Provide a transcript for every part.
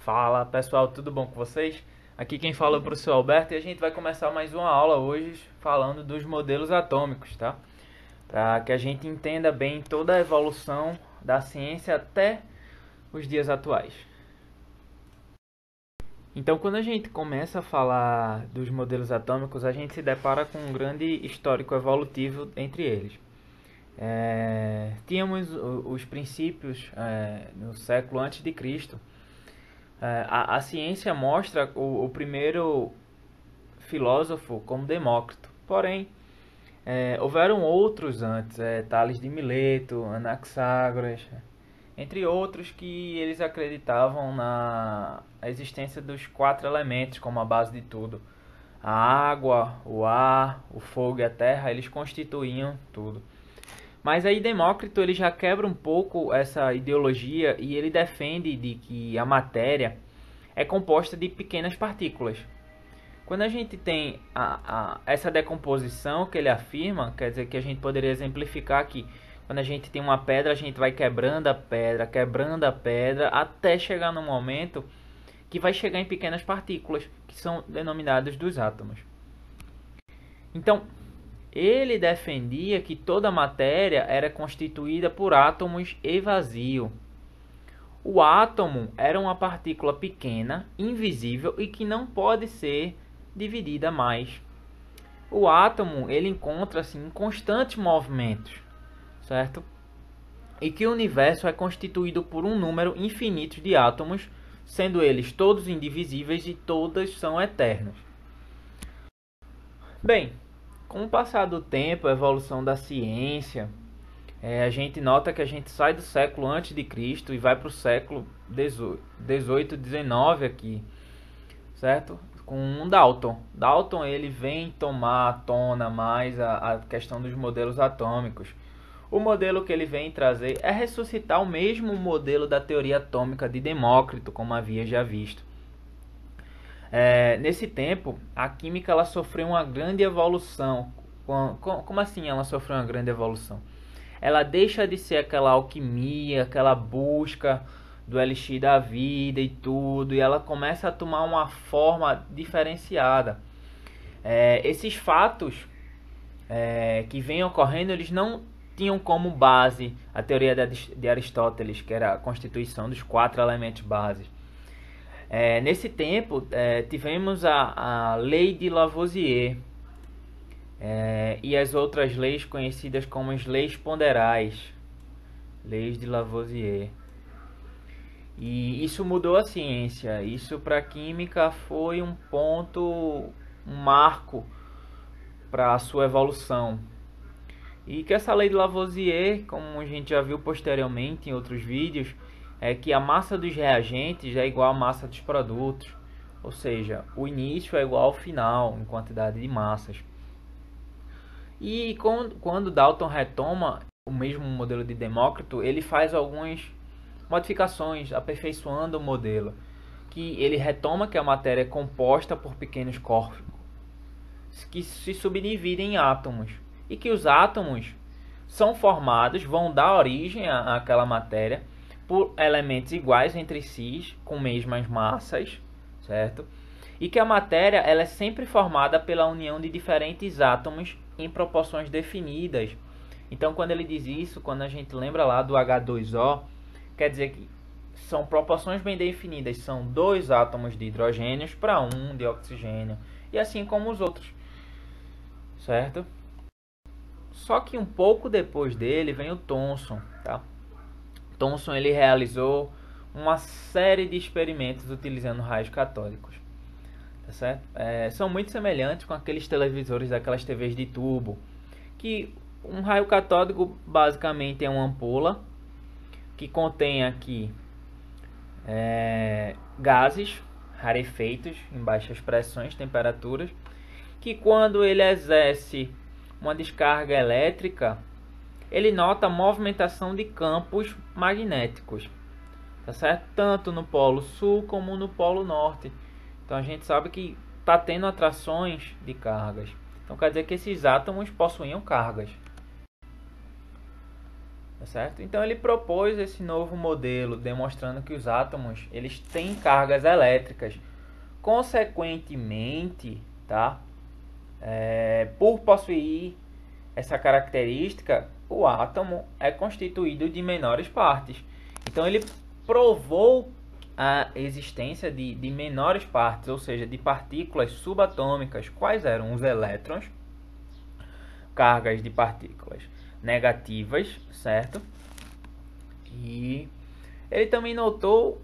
Fala pessoal, tudo bom com vocês? Aqui quem fala é o professor Alberto e a gente vai começar mais uma aula hoje falando dos modelos atômicos, tá? Para que a gente entenda bem toda a evolução da ciência até os dias atuais. Então, quando a gente começa a falar dos modelos atômicos, a gente se depara com um grande histórico evolutivo entre eles. Tínhamos os princípios no século antes de Cristo. A ciência mostra o primeiro filósofo como Demócrito. Porém, houveram outros antes, Tales de Mileto, Anaxágoras, entre outros que eles acreditavam na existência dos 4 elementos como a base de tudo. A água, o ar, o fogo e a terra, eles constituíam tudo. Mas aí Demócrito ele já quebra um pouco essa ideologia e ele defende de que a matéria é composta de pequenas partículas. Quando a gente tem essa decomposição que ele afirma, quer dizer que a gente poderia exemplificar aqui. Quando a gente tem uma pedra, a gente vai quebrando a pedra, até chegar no momento que vai chegar em pequenas partículas, que são denominadas dos átomos. Então, ele defendia que toda matéria era constituída por átomos e vazio. O átomo era uma partícula pequena, invisível e que não pode ser dividida mais. O átomo ele encontra-se em constantes movimentos, certo? E que o universo é constituído por um número infinito de átomos, sendo eles todos indivisíveis e todos são eternos. Bem, com o passar do tempo, a evolução da ciência, a gente nota que a gente sai do século antes de Cristo e vai para o século 18, 19 aqui, certo? Com Dalton. Dalton ele vem tomar à tona mais a questão dos modelos atômicos. O modelo que ele vem trazer é ressuscitar o mesmo modelo da teoria atômica de Demócrito, como havia já visto. Nesse tempo, a química ela sofreu uma grande evolução. Como assim ela sofreu uma grande evolução? Ela deixa de ser aquela alquimia, aquela busca do elixir da vida e tudo, e ela começa a tomar uma forma diferenciada. Esses fatos que vêm ocorrendo, eles não tinham como base a teoria de Aristóteles, que era a constituição dos 4 elementos bases. Nesse tempo, tivemos a lei de Lavoisier e as outras leis conhecidas como as leis ponderais, leis de Lavoisier. E isso mudou a ciência. Isso para a química foi um ponto, um marco para a sua evolução. E que essa lei de Lavoisier, como a gente já viu posteriormente em outros vídeos, é que a massa dos reagentes é igual à massa dos produtos. Ou seja, o início é igual ao final em quantidade de massas. E quando Dalton retoma o mesmo modelo de Demócrito, ele faz algumas modificações, aperfeiçoando o modelo. Que ele retoma que a matéria é composta por pequenos corpos que se subdividem em átomos. E que os átomos são formados, vão dar origem àquela matéria por elementos iguais entre si, com mesmas massas, certo? E que a matéria ela é sempre formada pela união de diferentes átomos em proporções definidas. Então, quando ele diz isso, quando a gente lembra lá do H2O, quer dizer que são proporções bem definidas. São 2 átomos de hidrogênio para 1 de oxigênio. E assim como os outros, certo? Só que um pouco depois dele vem o Thomson, tá? Thomson ele realizou uma série de experimentos utilizando raios catódicos, tá certo? São muito semelhantes com aqueles televisores daquelas TVs de tubo, que um raio catódico basicamente é uma ampola que contém aqui gases rarefeitos em baixas pressões, temperaturas, que quando ele exerce uma descarga elétrica, ele nota a movimentação de campos magnéticos, tá certo? Tanto no polo sul como no polo norte. Então a gente sabe que está tendo atrações de cargas. Então quer dizer que esses átomos possuíam cargas. tá certo? Então ele propôs esse novo modelo, demonstrando que os átomos eles têm cargas elétricas. Consequentemente, tá? Por possuir essa característica, o átomo é constituído de menores partes. Então ele provou a existência de menores partes, ou seja, de partículas subatômicas. Quais eram? Os elétrons, cargas de partículas negativas, certo? E ele também notou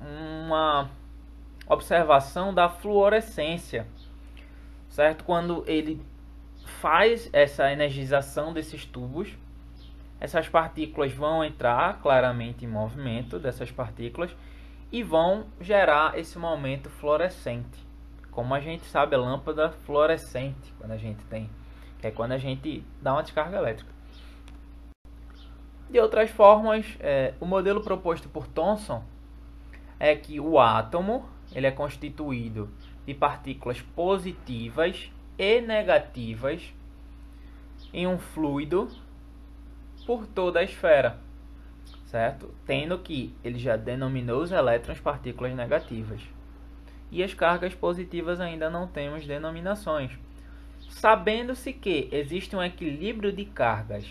uma observação da fluorescência, certo? Quando ele faz essa energização desses tubos, essas partículas vão entrar claramente em movimento dessas partículas e vão gerar esse momento fluorescente. Como a gente sabe, a lâmpada fluorescente, quando a gente tem, que é quando a gente dá uma descarga elétrica. De outras formas, o modelo proposto por Thomson é que o átomo ele é constituído de partículas positivas e negativas em um fluido por toda a esfera, certo? Tendo que ele já denominou os elétrons partículas negativas. E as cargas positivas ainda não temos denominações. Sabendo-se que existe um equilíbrio de cargas.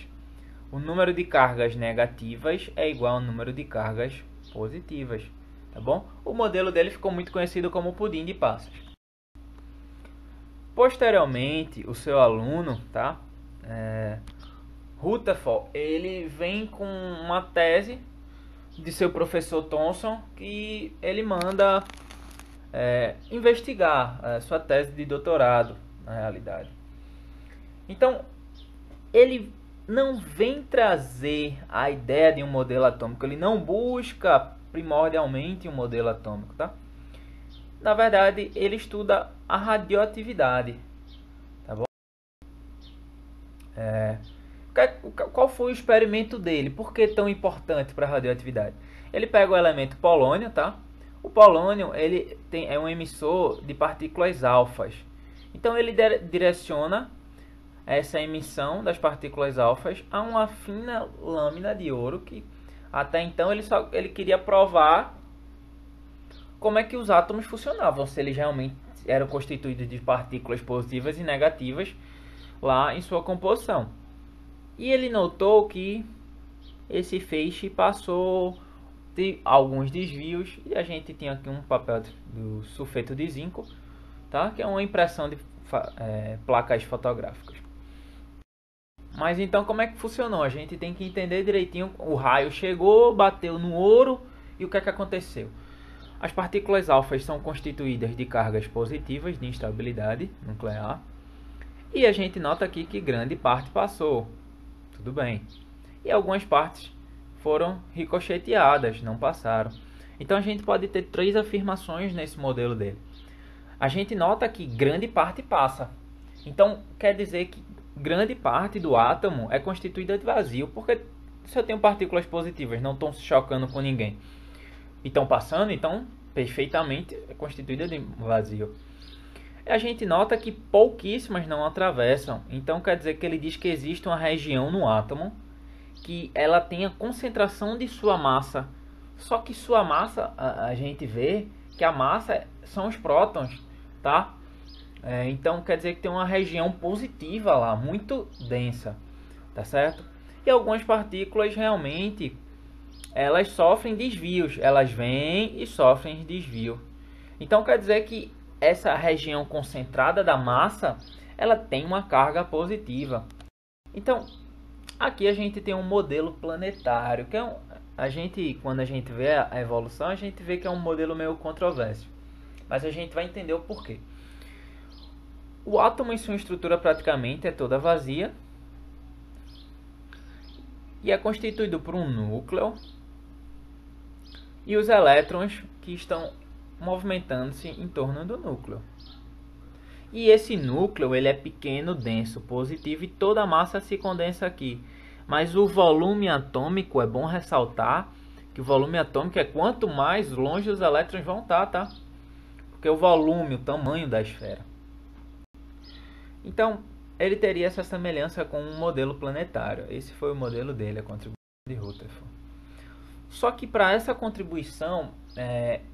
O número de cargas negativas é igual ao número de cargas positivas, tá bom? O modelo dele ficou muito conhecido como pudim de passas. Posteriormente, o seu aluno, tá? Rutherford, ele vem com uma tese de seu professor Thomson que ele manda investigar a sua tese de doutorado, na realidade. Então, ele não vem trazer a ideia de um modelo atômico, ele não busca primordialmente um modelo atômico, tá? Na verdade, ele estuda a radioatividade, tá bom? Qual foi o experimento dele? Por que tão importante para a radioatividade? Ele pega o elemento polônio, tá? O polônio ele é um emissor de partículas alfas. Então ele direciona essa emissão das partículas alfas a uma fina lâmina de ouro que até então ele queria provar como é que os átomos funcionavam, se eles realmente eram constituídos de partículas positivas e negativas lá em sua composição. E ele notou que esse feixe passou de alguns desvios e a gente tinha aqui um papel do sulfeto de zinco, tá? Que é uma impressão de placas fotográficas. Mas então como é que funcionou? A gente tem que entender direitinho. O raio chegou, bateu no ouro e o que é que aconteceu? As partículas alfas são constituídas de cargas positivas de instabilidade nuclear e a gente nota aqui que grande parte passou. Tudo bem. E algumas partes foram ricocheteadas, não passaram. Então a gente pode ter três afirmações nesse modelo dele. A gente nota que grande parte passa. Então quer dizer que grande parte do átomo é constituída de vazio, porque se eu tenho partículas positivas, não estão se chocando com ninguém e estão passando, então perfeitamente é constituída de vazio. A gente nota que pouquíssimas não atravessam, então quer dizer que ele diz que existe uma região no átomo que ela tem a concentração de sua massa, só que sua massa, a gente vê que a massa são os prótons, tá? Então quer dizer que tem uma região positiva lá, muito densa, tá certo? E algumas partículas realmente elas sofrem desvios, elas vêm e sofrem desvio. Então quer dizer que essa região concentrada da massa, ela tem uma carga positiva. Então aqui a gente tem um modelo planetário, que quando a gente vê a evolução, a gente vê que é um modelo meio controverso. Mas a gente vai entender o porquê. O átomo em sua estrutura praticamente é toda vazia e é constituído por um núcleo e os elétrons que estão movimentando-se em torno do núcleo. E esse núcleo ele é pequeno, denso, positivo e toda a massa se condensa aqui. Mas o volume atômico, é bom ressaltar que o volume atômico é quanto mais longe os elétrons vão estar, tá? Porque o volume, o tamanho da esfera. Então, ele teria essa semelhança com um modelo planetário. Esse foi o modelo dele, a contribuição de Rutherford. Só que para essa contribuição,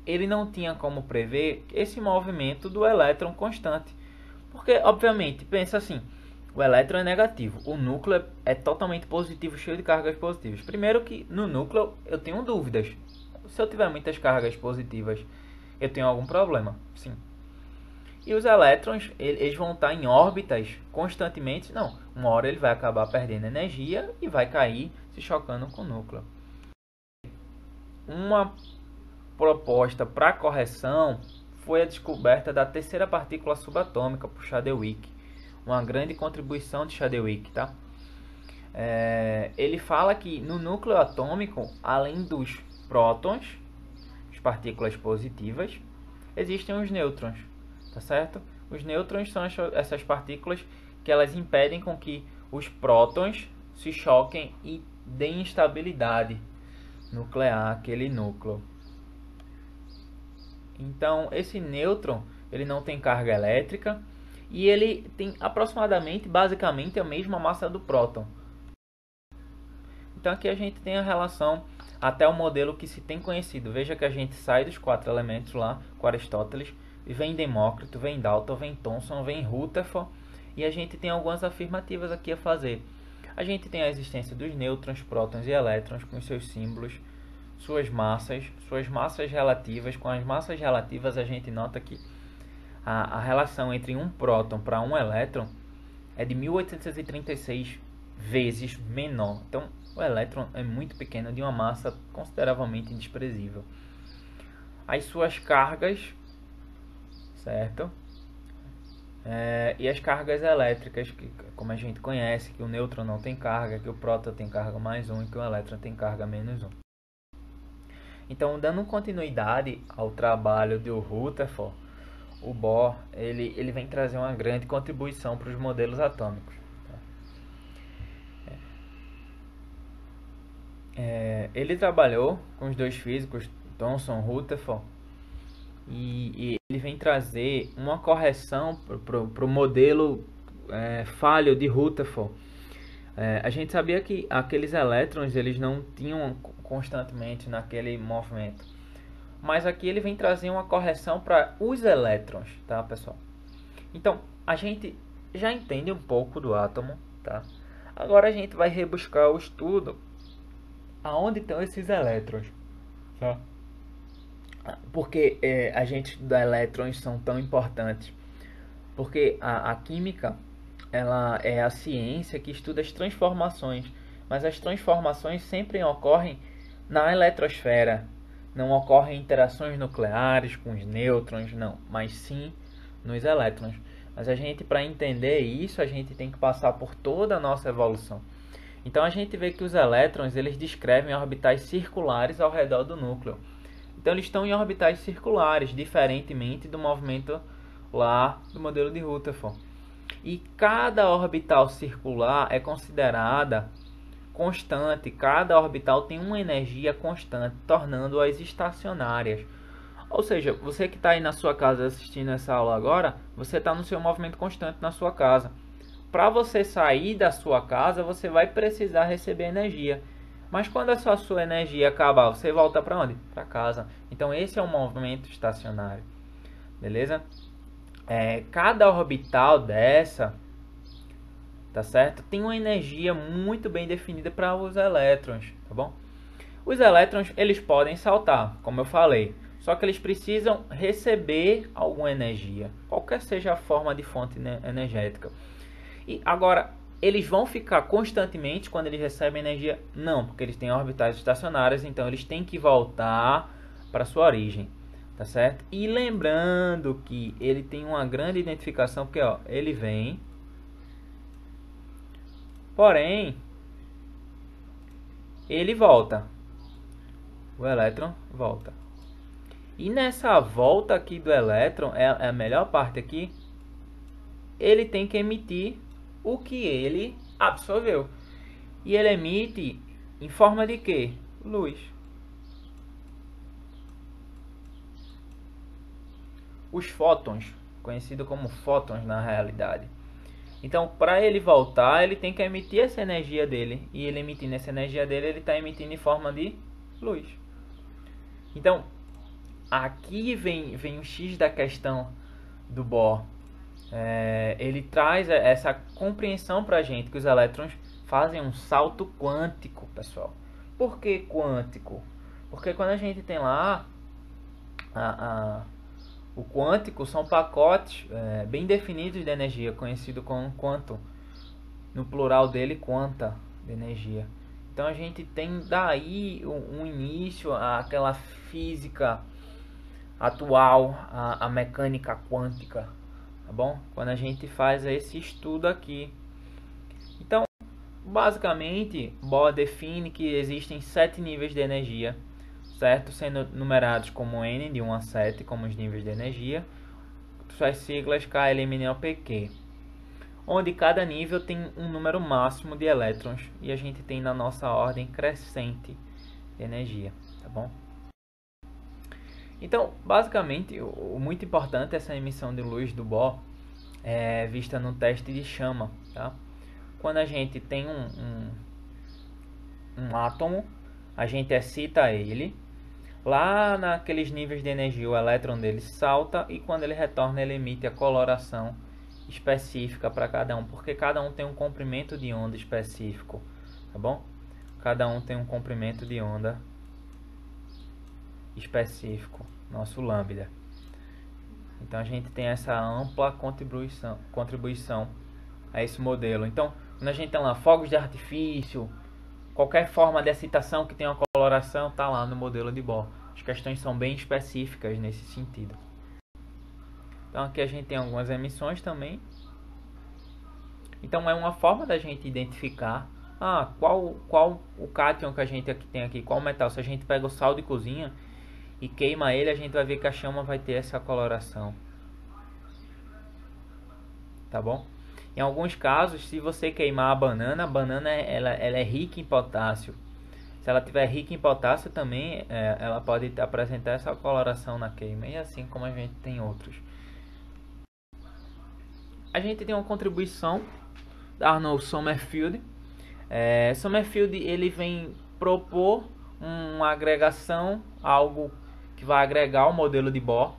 ele não tinha como prever esse movimento do elétron constante. Porque, obviamente, pensa assim, o elétron é negativo, o núcleo é totalmente positivo, cheio de cargas positivas. Primeiro que no núcleo eu tenho dúvidas. Se eu tiver muitas cargas positivas, eu tenho algum problema? Sim. E os elétrons, eles vão estar em órbitas constantemente. Não, uma hora ele vai acabar perdendo energia e vai cair se chocando com o núcleo. Uma proposta para correção foi a descoberta da terceira partícula subatômica por Chadwick. Uma grande contribuição de Chadwick, tá? Ele fala que no núcleo atômico, além dos prótons, as partículas positivas, existem os nêutrons, tá certo? Os nêutrons são essas partículas que elas impedem com que os prótons se choquem e deem instabilidade nuclear aquele núcleo. Então, esse nêutron, ele não tem carga elétrica e ele tem aproximadamente, basicamente, a mesma massa do próton. Então, aqui a gente tem a relação até o modelo que se tem conhecido. Veja que a gente sai dos 4 elementos lá, com Aristóteles, e vem Demócrito, vem Dalton, vem Thomson, vem Rutherford, e a gente tem algumas afirmativas aqui a fazer. A gente tem a existência dos nêutrons, prótons e elétrons com seus símbolos, suas massas relativas. Com as massas relativas a gente nota que a relação entre um próton para um elétron é de 1836 vezes menor. Então o elétron é muito pequeno, de uma massa consideravelmente desprezível. As suas cargas, certo? E as cargas elétricas, que, como a gente conhece, que o nêutron não tem carga, que o próton tem carga mais 1 e que o elétron tem carga menos 1. Então, dando continuidade ao trabalho de Rutherford, o Bohr ele vem trazer uma grande contribuição para os modelos atômicos. Ele trabalhou com os dois físicos, Thomson e Rutherford, e ele vem trazer uma correção para o modelo falho de Rutherford. A gente sabia que aqueles elétrons eles não tinham constantemente naquele movimento, mas aqui ele vem trazer uma correção para os elétrons, tá, pessoal? Então a gente já entende um pouco do átomo, tá? Agora a gente vai rebuscar o estudo aonde estão esses elétrons, tá? Porque a gente estuda elétrons são tão importantes, porque a química ela é a ciência que estuda as transformações, mas as transformações sempre ocorrem na eletrosfera, não ocorrem interações nucleares com os nêutrons, não, mas sim nos elétrons. Mas a gente, para entender isso, a gente tem que passar por toda a nossa evolução. Então a gente vê que os elétrons eles descrevem orbitais circulares ao redor do núcleo. Então eles estão em orbitais circulares, diferentemente do movimento lá do modelo de Rutherford. E cada orbital circular é considerada constante, cada orbital tem uma energia constante, tornando-as estacionárias. Ou seja, você que está aí na sua casa assistindo essa aula agora, você está no seu movimento constante na sua casa. Para você sair da sua casa, você vai precisar receber energia. Mas quando a sua energia acabar, você volta para onde? Para casa. Então esse é um movimento estacionário. Beleza? Cada orbital dessa, tá certo? Tem uma energia muito bem definida para os elétrons, tá bom? Os elétrons, eles podem saltar, como eu falei. Só que eles precisam receber alguma energia, qualquer seja a forma de fonte energética. E agora, eles vão ficar constantemente quando eles recebem energia? Não, porque eles têm orbitais estacionárias, então eles têm que voltar para sua origem, tá certo? E lembrando que ele tem uma grande identificação, porque ó, ele vem, porém, ele volta. O elétron volta. E nessa volta aqui do elétron, é a melhor parte aqui, ele tem que emitir o que ele absorveu. E ele emite em forma de quê? Luz. Os fótons, conhecido como fótons na realidade, Então, para ele voltar, ele tem que emitir essa energia dele. E ele emitindo essa energia dele, ele está emitindo em forma de luz. Então, aqui vem o X da questão do Bohr. Ele traz essa compreensão para a gente que os elétrons fazem um salto quântico, pessoal. Por que quântico? Porque quando a gente tem lá o quântico, são pacotes bem definidos de energia, conhecido como quantum. No plural dele, quanta de energia. Então a gente tem daí um início àquela física atual, a mecânica quântica, tá bom? Quando a gente faz esse estudo aqui. Então, basicamente, Bohr define que existem 7 níveis de energia, certo? Sendo numerados como N, de 1 a 7, como os níveis de energia, suas siglas KLMNOPQ, onde cada nível tem um número máximo de elétrons, e a gente tem na nossa ordem crescente de energia, tá bom? Então, basicamente, o muito importante é essa emissão de luz do Bohr é vista no teste de chama, tá? Quando a gente tem um átomo, a gente excita ele, lá naqueles níveis de energia o elétron dele salta e quando ele retorna ele emite a coloração específica para cada um, porque cada um tem um comprimento de onda específico, tá bom? Cada um tem um comprimento de onda específico, nosso lambda. Então a gente tem essa ampla contribuição a esse modelo. Então, quando a gente tem lá fogos de artifício, qualquer forma de excitação que tenha uma coloração, está lá no modelo de Bohr. As questões são bem específicas nesse sentido. Então aqui a gente tem algumas emissões também. Então é uma forma da gente identificar qual o cátion que a gente tem aqui, qual metal. Se a gente pega o sal de cozinha e queima ele, a gente vai ver que a chama vai ter essa coloração. Tá bom? Em alguns casos, se você queimar a banana ela é rica em potássio. Se ela tiver rica em potássio também, ela pode apresentar essa coloração na queima. E assim como a gente tem outros. A gente tem uma contribuição da Arnold Sommerfeld. Sommerfeld ele vem propor uma agregação, algo que vai agregar ao modelo de Bohr,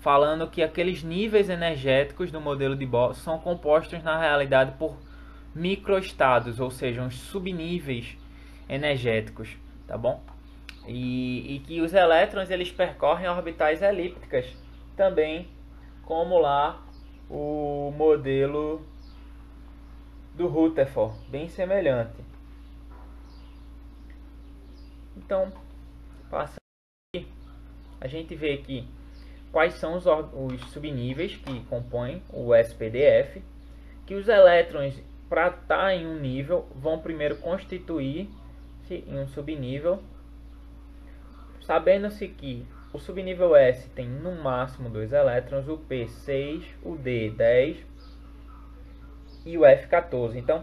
falando que aqueles níveis energéticos do modelo de Bohr são compostos na realidade por microestados, ou seja, uns subníveis energéticos, tá bom? E que os elétrons eles percorrem orbitais elípticas, também como lá o modelo do Rutherford, bem semelhante. Então, passa aqui, a gente vê aqui quais são os subníveis que compõem o SPDF, que os elétrons, para estar em um nível, vão primeiro constituir-se em um subnível, sabendo-se que o subnível S tem no máximo 2 elétrons, o P 6, o D 10 e o F 14. Então,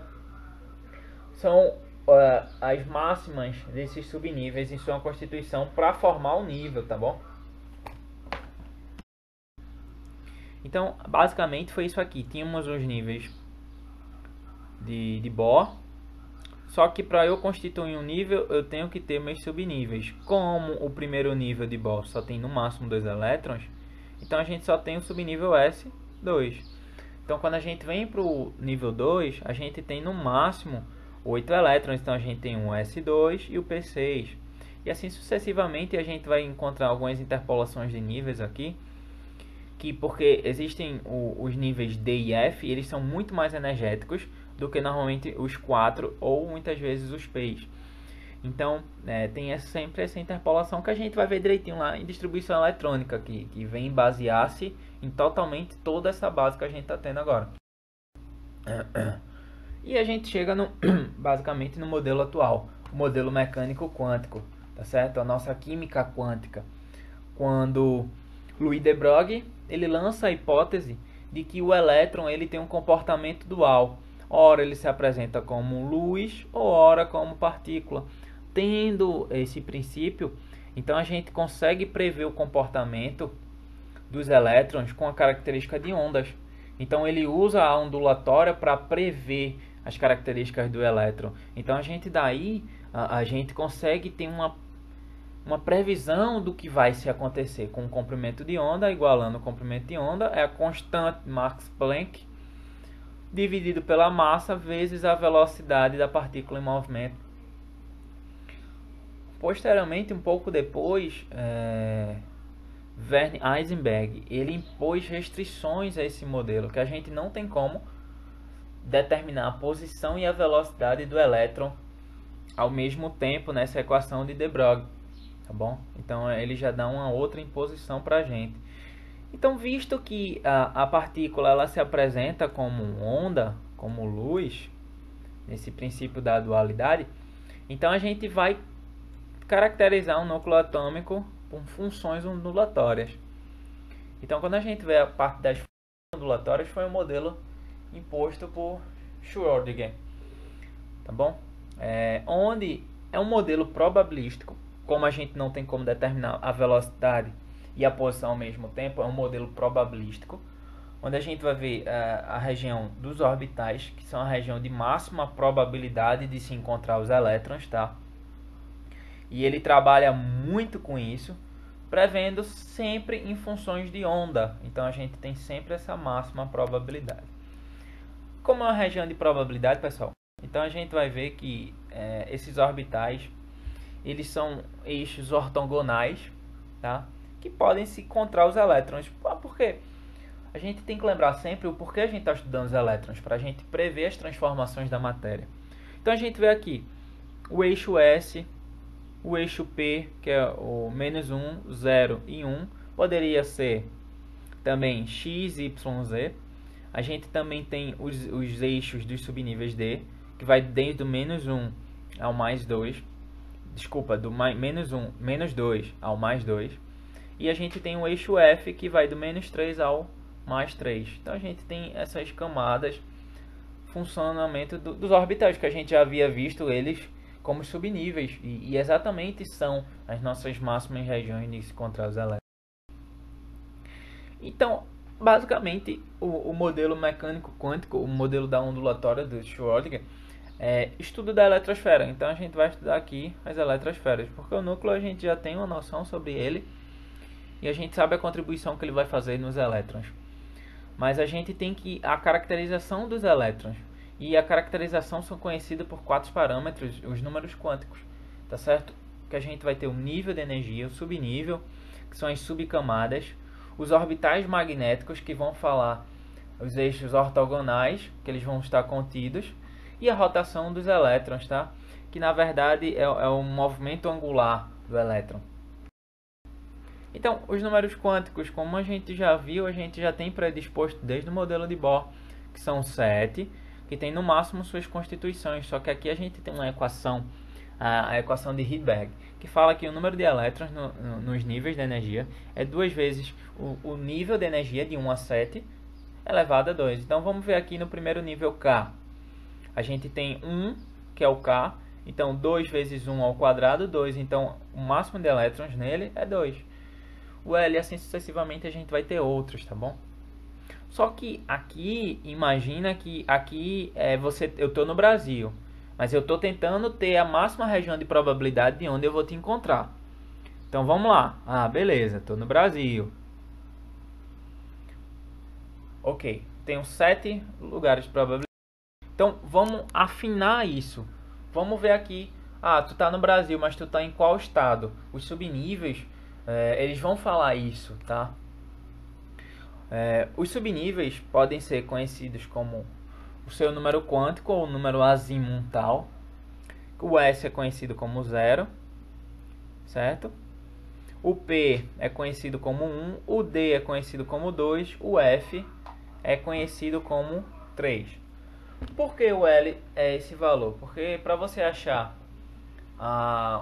são as máximas desses subníveis em sua constituição para formar o nível, tá bom? Então, basicamente foi isso aqui. Tínhamos os níveis de Bohr. Só que para eu constituir um nível, eu tenho que ter meus subníveis. Como o primeiro nível de Bohr só tem no máximo 2 elétrons, então a gente só tem o subnível S2. Então, quando a gente vem para o nível 2, a gente tem no máximo 8 elétrons. Então, a gente tem um S2 e o P6. E assim sucessivamente, a gente vai encontrar algumas interpolações de níveis aqui, que porque existem os níveis D e F, eles são muito mais energéticos do que normalmente os 4 ou muitas vezes os P's. Então, tem sempre essa interpolação que a gente vai ver direitinho lá em distribuição eletrônica, que vem basear-se em totalmente toda essa base que a gente está tendo agora. E a gente chega basicamente no modelo atual, o modelo mecânico quântico, tá certo? A nossa química quântica. Quando Louis de Broglie ele lança a hipótese de que o elétron ele tem um comportamento dual. Ora ele se apresenta como luz, ou ora como partícula. Tendo esse princípio, então a gente consegue prever o comportamento dos elétrons com a característica de ondas. Então ele usa a ondulatória para prever as características do elétron. Então a gente daí a gente consegue ter uma previsão do que vai se acontecer com o comprimento de onda, igualando o comprimento de onda, é a constante Max Planck dividido pela massa vezes a velocidade da partícula em movimento. Posteriormente, um pouco depois, Werner Heisenberg ele impôs restrições a esse modelo, que a gente não tem como determinar a posição e a velocidade do elétron ao mesmo tempo nessa equação de de Broglie, tá bom? Então ele já dá uma outra imposição para a gente. Então, visto que a partícula ela se apresenta como onda, como luz, nesse princípio da dualidade, então a gente vai caracterizar um núcleo atômico com funções ondulatórias. Então, quando a gente vê a parte das funções ondulatórias, foi um modelo imposto por Schrödinger, tá bom? Onde é um modelo probabilístico, como a gente não tem como determinar a velocidade e a posição ao mesmo tempo, é um modelo probabilístico, onde a gente vai ver a região dos orbitais, que são a região de máxima probabilidade de se encontrar os elétrons, tá? E ele trabalha muito com isso, prevendo sempre em funções de onda. Então a gente tem sempre essa máxima probabilidade. Como é uma região de probabilidade, pessoal, então a gente vai ver que esses orbitais eles são eixos ortogonais, tá? Que podem se encontrar os elétrons. Por quê? A gente tem que lembrar sempre o porquê a gente está estudando os elétrons, para a gente prever as transformações da matéria. Então a gente vê aqui o eixo S, o eixo P, que é o menos 1, 0 e 1, poderia ser também X, Y, Z. A gente também tem os eixos dos subníveis D, que vai desde o menos 1 ao mais 2. Desculpa, do menos 1, menos 2 ao mais 2. E a gente tem o eixo F, que vai do menos 3 ao mais 3. Então a gente tem essas camadas, funcionamento dos orbitais, que a gente já havia visto eles como subníveis. E exatamente são as nossas máximas regiões de se encontrar os elétrons. Então, basicamente, o modelo mecânico quântico, o modelo da ondulatória do Schrödinger, estudo da eletrosfera. Então a gente vai estudar aqui as eletrosferas, porque o núcleo a gente já tem uma noção sobre ele e a gente sabe a contribuição que ele vai fazer nos elétrons. Mas a gente tem que a caracterização dos elétrons, e a caracterização são conhecidas por 4 parâmetros, os números quânticos, tá certo? Que a gente vai ter o nível de energia, o subnível, que são as subcamadas, os orbitais magnéticos, que vão falar os eixos ortogonais, que eles vão estar contidos, e a rotação dos elétrons, tá? Que na verdade é o movimento angular do elétron. Então, os números quânticos, como a gente já viu, a gente já tem predisposto desde o modelo de Bohr, que são 7, que tem no máximo suas constituições, só que aqui a gente tem uma equação, a equação de Rydberg, que fala que o número de elétrons nos níveis de energia é 2 vezes o nível de energia de 1 a 7 elevado a 2. Então vamos ver aqui no primeiro nível K. A gente tem 1, que é o K, então 2 vezes 1 ao quadrado, 2, então o máximo de elétrons nele é 2. O L, assim sucessivamente, a gente vai ter outros, tá bom? Só que aqui, imagina que aqui eu estou no Brasil, mas eu estou tentando ter a máxima região de probabilidade de onde eu vou te encontrar. Então vamos lá. Beleza, estou no Brasil. Ok, tenho 7 lugares de probabilidade. Então vamos afinar isso. Vamos ver aqui. Tu está no Brasil, mas tu está em qual estado? Os subníveis, eles vão falar isso, tá? Os subníveis podem ser conhecidos como o seu número quântico ou o número azimutal. O S é conhecido como 0, certo? O P é conhecido como 1, o D é conhecido como 2, o F é conhecido como 3. Por que o L é esse valor? Porque para você achar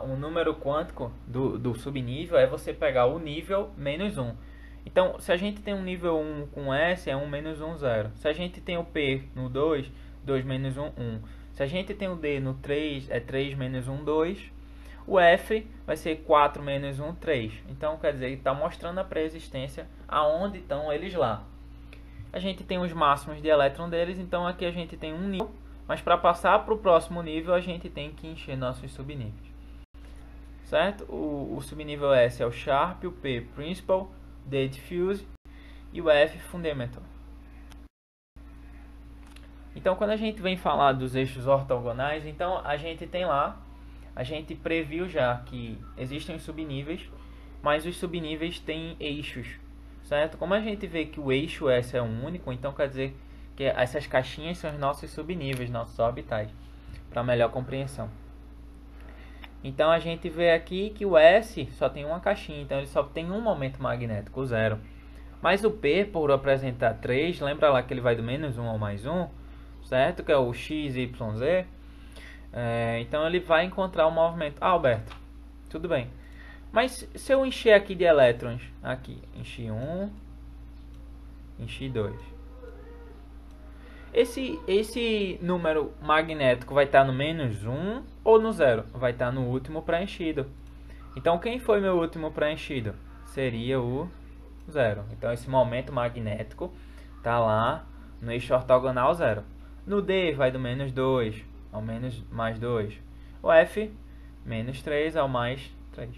um número quântico do subnível, é você pegar o nível menos 1. Então, se a gente tem um nível 1 com S, é 1 menos 1, 0. Se a gente tem o P no 2, 2 menos 1, 1. Se a gente tem o D no 3, é 3 menos 1, 2. O F vai ser 4 menos 1, 3. Então, quer dizer, está mostrando a pré-existência aonde estão eles lá. a gente tem os máximos de elétron deles, então aqui a gente tem um nível, mas para passar para o próximo nível a gente tem que encher nossos subníveis. Certo? O subnível S é o Sharp, o P Principal, D Diffuse e o F Fundamental. Então quando a gente vem falar dos eixos ortogonais, então a gente tem lá, a gente previu já que existem os subníveis, mas os subníveis têm eixos, certo? Como a gente vê que o eixo S é único, então quer dizer que essas caixinhas são os nossos subníveis, nossos orbitais, para melhor compreensão. Então a gente vê aqui que o S só tem uma caixinha, então ele só tem um momento magnético, o zero. Mas o P, por apresentar 3, lembra lá que ele vai do menos 1 ao mais 1, certo? Que é o X, Y, Z. Então ele vai encontrar o movimento. Ah, Alberto, tudo bem. Mas se eu encher aqui de elétrons, aqui, enchi 1, enchi 2. Esse número magnético vai estar no menos 1 ou no 0? Vai estar no último preenchido. Então quem foi meu último preenchido? Seria o 0. Então esse momento magnético está lá no eixo ortogonal 0. No D vai do menos 2 ao menos mais 2. O F, menos 3 ao mais 3.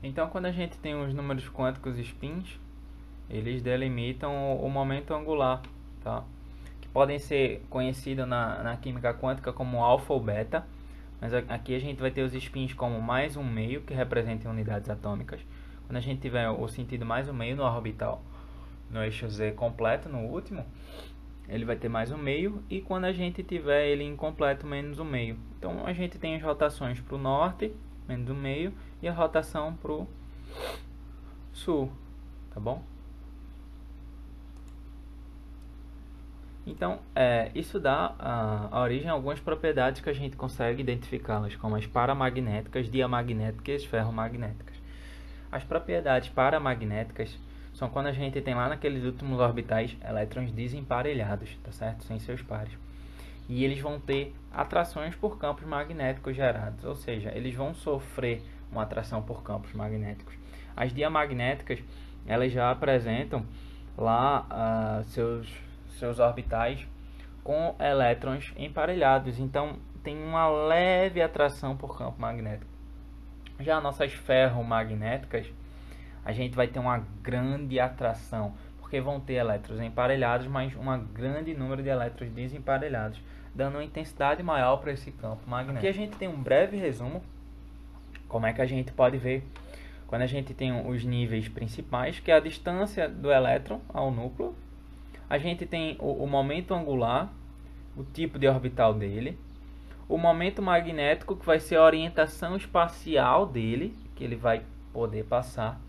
Então quando a gente tem os números quânticos spins, eles delimitam o momento angular, tá? Que podem ser conhecidos na química quântica como alfa ou beta, mas aqui a gente vai ter os spins como mais um meio, que representam unidades atômicas. Quando a gente tiver o sentido mais um meio no orbital, no eixo Z completo, no último, ele vai ter mais um meio, e quando a gente tiver ele incompleto, menos um meio. Então a gente tem as rotações para o norte, menos um meio, e a rotação para o sul, tá bom? Então, isso dá a origem a algumas propriedades que a gente consegue identificá-las, como as paramagnéticas, diamagnéticas e ferromagnéticas. As propriedades paramagnéticas são quando a gente tem lá naqueles últimos orbitais elétrons desemparelhados, tá certo? Sem seus pares. E eles vão ter atrações por campos magnéticos gerados, ou seja, eles vão sofrer uma atração por campos magnéticos. As diamagnéticas, elas já apresentam lá seus orbitais com elétrons emparelhados, então tem uma leve atração por campo magnético. Já nossas ferromagnéticas, a gente vai ter uma grande atração, porque vão ter elétrons emparelhados, mas um grande número de elétrons desemparelhados, dando uma intensidade maior para esse campo magnético. Aqui a gente tem um breve resumo, como é que a gente pode ver quando a gente tem os níveis principais, que é a distância do elétron ao núcleo. A gente tem o momento angular, o tipo de orbital dele, o momento magnético, que vai ser a orientação espacial dele, que ele vai poder passar,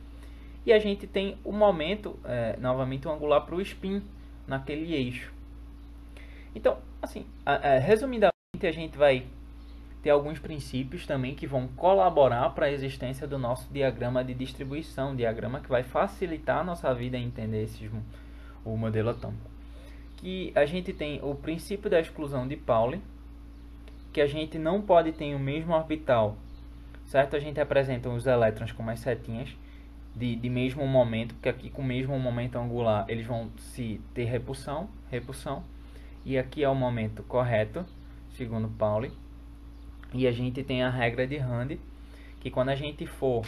e a gente tem o momento, novamente, o angular para o spin, naquele eixo. Então, assim, resumidamente, a gente vai ter alguns princípios também que vão colaborar para a existência do nosso diagrama de distribuição, diagrama que vai facilitar a nossa vida em entender o modelo atômico. Que a gente tem o princípio da exclusão de Pauli, que a gente não pode ter o mesmo orbital, certo? A gente apresenta os elétrons com mais setinhas de mesmo momento, porque aqui com o mesmo momento angular eles vão se ter repulsão, e aqui é o momento correto, segundo Pauli. E a gente tem a regra de Hund, que quando a gente for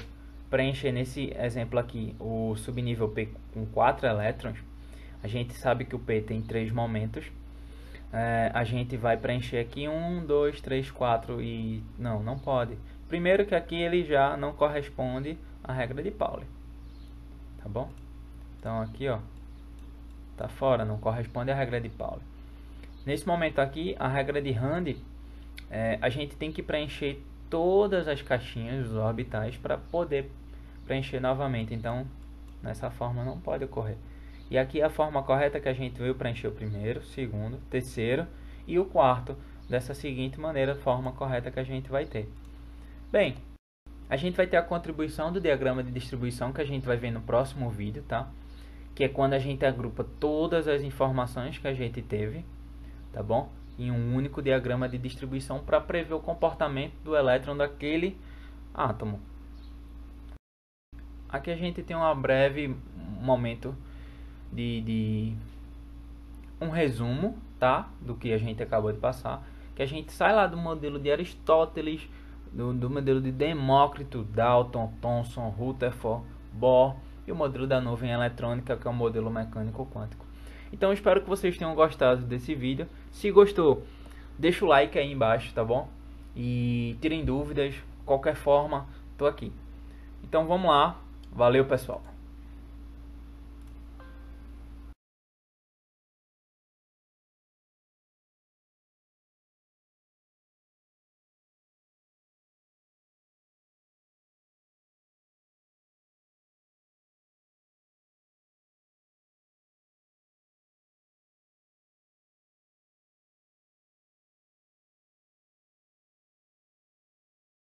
preencher nesse exemplo aqui o subnível P com 4 elétrons, a gente sabe que o P tem 3 momentos. A gente vai preencher aqui 1, 2, 3, 4 e... Não pode. Primeiro que aqui ele já não corresponde à regra de Pauli. Tá bom? Então aqui, ó, tá fora, não corresponde à regra de Pauli. Nesse momento aqui, a regra de Hund, a gente tem que preencher todas as caixinhas, os orbitais, para poder preencher novamente. Então, nessa forma não pode ocorrer. E aqui a forma correta que a gente veio preencher o primeiro, segundo, terceiro e o quarto. Dessa seguinte maneira, a forma correta que a gente vai ter. Bem, a gente vai ter a contribuição do diagrama de distribuição que a gente vai ver no próximo vídeo, tá? Que é quando a gente agrupa todas as informações que a gente teve, tá bom? Em um único diagrama de distribuição para prever o comportamento do elétron daquele átomo. Aqui a gente tem uma breve momento de um resumo, tá? Do que a gente acabou de passar. Que a gente sai lá do modelo de Aristóteles, do modelo de Demócrito, Dalton, Thomson, Rutherford, Bohr e o modelo da nuvem eletrônica, que é o modelo mecânico quântico. Então eu espero que vocês tenham gostado desse vídeo. Se gostou, deixa o like aí embaixo, tá bom? E tirem dúvidas, qualquer forma, tô aqui. Então vamos lá, valeu pessoal!